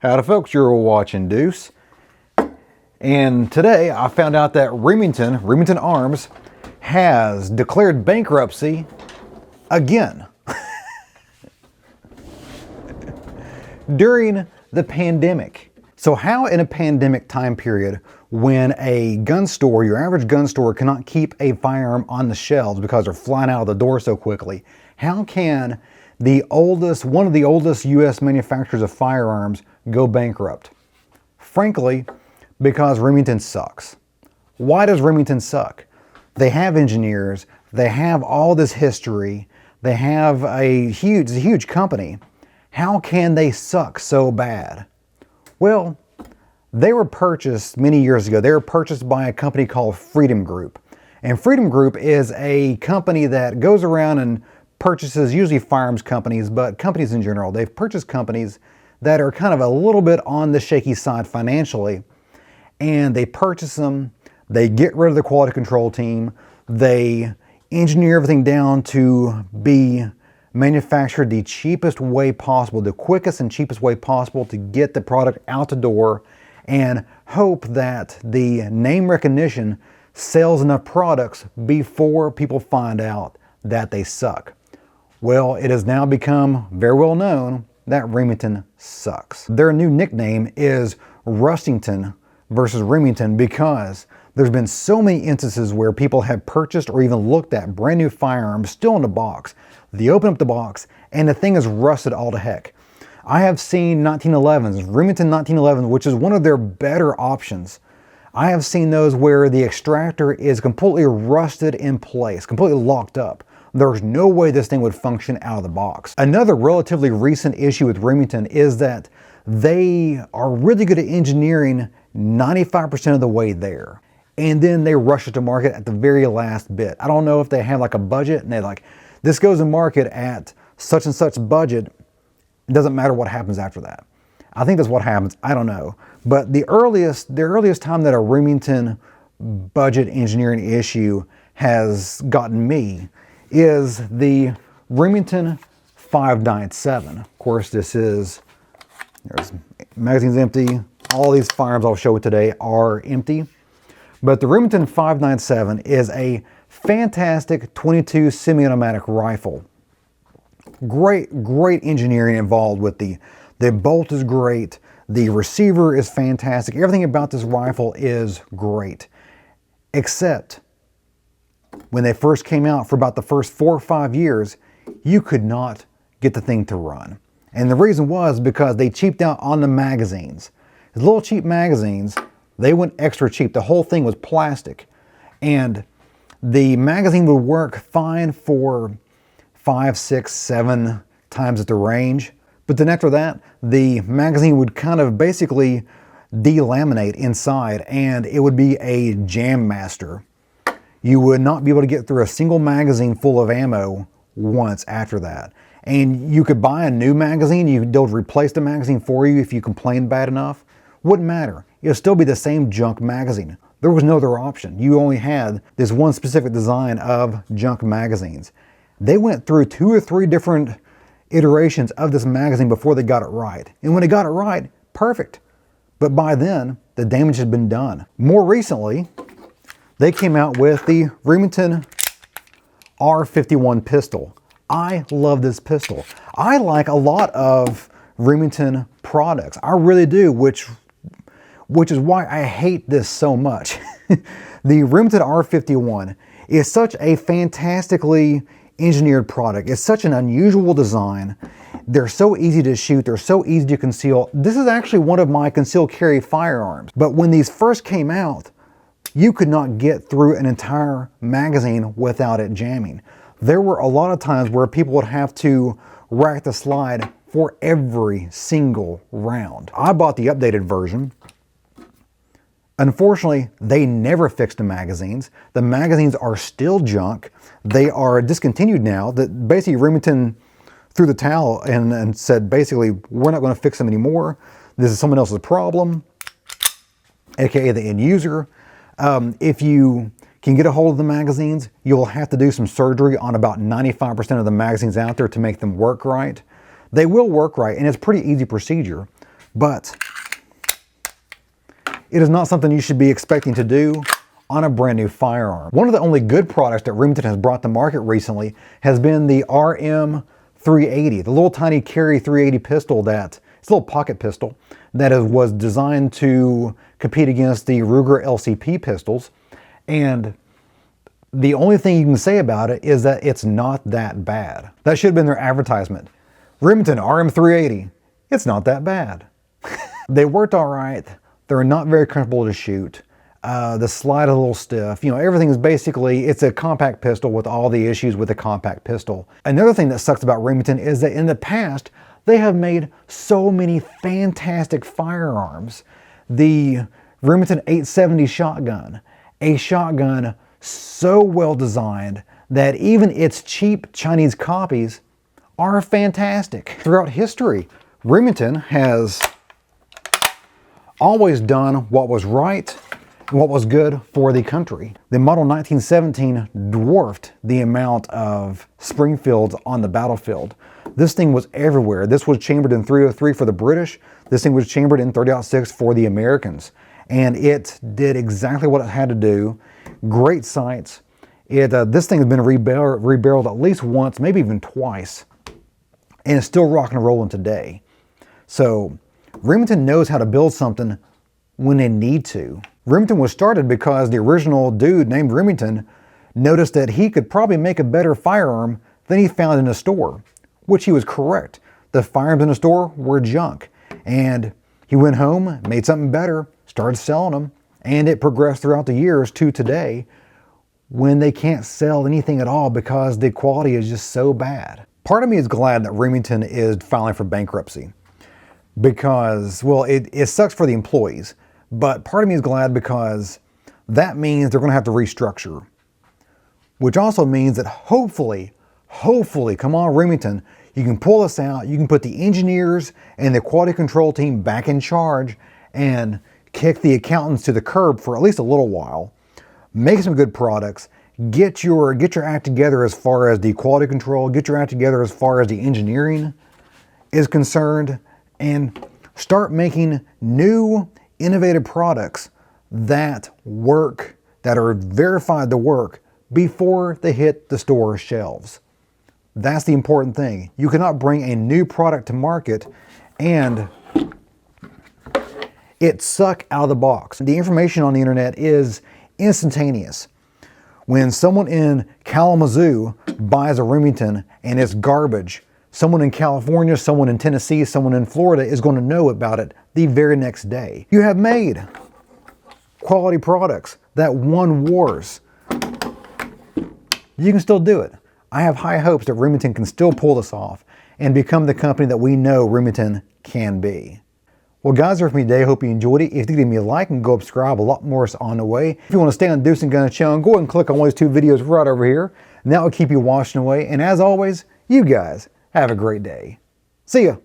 Howdy folks, you're watching Deuce. And today I found out that Remington Arms, has declared bankruptcy again. During the pandemic. So how in a pandemic time period, when a gun store, your average gun store, cannot keep a firearm on the shelves because they're flying out of the door so quickly, how can one of the oldest U.S. manufacturers of firearms go bankrupt? Frankly, because Remington sucks. Why does Remington suck? They have engineers, they have all this history, they have a huge company. How can they suck so bad? Well, they were purchased many years ago. They were purchased by a company called Freedom Group. And Freedom Group is a company that goes around and purchases usually firearms companies, but companies in general. They've purchased companies that are kind of a little bit on the shaky side financially, and they purchase them, they get rid of the quality control team, they engineer everything down to be manufactured the cheapest way possible, the quickest and cheapest way possible to get the product out the door, and hope that the name recognition sells enough products before people find out that they suck. Well, it has now become very well known that Remington sucks. Their new nickname is Rustington versus Remington because there's been so many instances where people have purchased or even looked at brand new firearms still in the box. They open up the box and the thing is rusted all to heck. I have seen 1911s, Remington 1911s, which is one of their better options. I have seen those where the extractor is completely rusted in place, completely locked up. There's no way this thing would function out of the box. Another relatively recent issue with Remington is that they are really good at engineering 95% of the way there. And then they rush it to market at the very last bit. I don't know if they have like a budget and they're like, this goes to market at such and such budget. It doesn't matter what happens after that. I think that's what happens. I don't know. But the earliest time that a Remington budget engineering issue has gotten me is the Remington 597. Of course, there's magazine's empty. All these firearms I'll show you today are empty. But the Remington 597 is a fantastic 22 semi-automatic rifle. Great engineering involved with the bolt is great. The receiver is fantastic. Everything about this rifle is great. Except when they first came out, for about the first 4 or 5 years, you could not get the thing to run. And the reason was because they cheaped out on the magazines. The little cheap magazines, they went extra cheap. The whole thing was plastic. And the magazine would work fine for 5, 6, 7 times at the range. But then after that, the magazine would kind of basically delaminate inside and it would be a jam master. You would not be able to get through a single magazine full of ammo once after that. And you could buy a new magazine, they'll replace the magazine for you if you complain bad enough. Wouldn't matter. It'll still be the same junk magazine. There was no other option. You only had this one specific design of junk magazines. They went through 2 or 3 different iterations of this magazine before they got it right. And when they got it right, perfect. But by then, the damage had been done. More recently, they came out with the Remington R51 pistol. I love this pistol. I like a lot of Remington products. I really do, which is why I hate this so much. The Remington R51 is such a fantastically engineered product. It's such an unusual design. They're so easy to shoot. They're so easy to conceal. This is actually one of my concealed carry firearms. But when these first came out, you could not get through an entire magazine without it jamming. There were a lot of times where people would have to rack the slide for every single round. I bought the updated version. Unfortunately, they never fixed the magazines. The magazines are still junk. They are discontinued now. That basically Remington threw the towel and said, basically, we're not going to fix them anymore. This is someone else's problem, aka the end user. If you can get a hold of the magazines, you'll have to do some surgery on about 95% of the magazines out there to make them work right. They will work right, and it's a pretty easy procedure. but it is not something you should be expecting to do on a brand new firearm. One of the only good products that Remington has brought to market recently has been the RM380, the little tiny carry 380 pistol it's a little pocket pistol that was designed to compete against the Ruger LCP pistols. And the only thing you can say about it is that it's not that bad. That should have been their advertisement. Remington RM380, it's not that bad. They worked all right. They're not very comfortable to shoot. The slide is a little stiff. You know, everything is basically, it's a compact pistol with all the issues with a compact pistol. Another thing that sucks about Remington is that in the past, they have made so many fantastic firearms. The Remington 870 shotgun, a shotgun so well designed that even its cheap Chinese copies are fantastic. Throughout history, Remington has always done what was right and what was good for the country. The model 1917 dwarfed the amount of Springfields on the battlefield. This thing was everywhere. This was chambered in .303 for the British. This thing was chambered in .30-06 for the Americans. And it did exactly what it had to do. Great sights. This thing has been rebarreled at least once, maybe even twice, and it's still rocking and rolling today. So Remington knows how to build something when they need to. Remington was started because the original dude named Remington noticed that he could probably make a better firearm than he found in a store, which he was correct. The firearms in the store were junk. And he went home, made something better, started selling them, and it progressed throughout the years to today when they can't sell anything at all because the quality is just so bad. Part of me is glad that Remington is filing for bankruptcy because, well, it sucks for the employees, but part of me is glad because that means they're going to have to restructure, which also means that hopefully, come on, Remington, you can pull this out, you can put the engineers and the quality control team back in charge and kick the accountants to the curb for at least a little while, make some good products, get your act together as far as the quality control, get your act together as far as the engineering is concerned, and start making new, innovative products that work, that are verified to work before they hit the store shelves. That's the important thing. You cannot bring a new product to market and it suck out of the box. The information on the internet is instantaneous. When someone in Kalamazoo buys a Remington and it's garbage, someone in California, someone in Tennessee, someone in Florida is going to know about it the very next day. You have made quality products that won wars. You can still do it. I have high hopes that Remington can still pull this off and become the company that we know Remington can be. Well, guys, that's for me today. I hope you enjoyed it. If you did, give me a like and go subscribe. A lot more is on the way. If you want to stay on Deuce and Gunner channel, go ahead and click on one of these two videos right over here, and that will keep you watching away. And as always, you guys have a great day. See ya.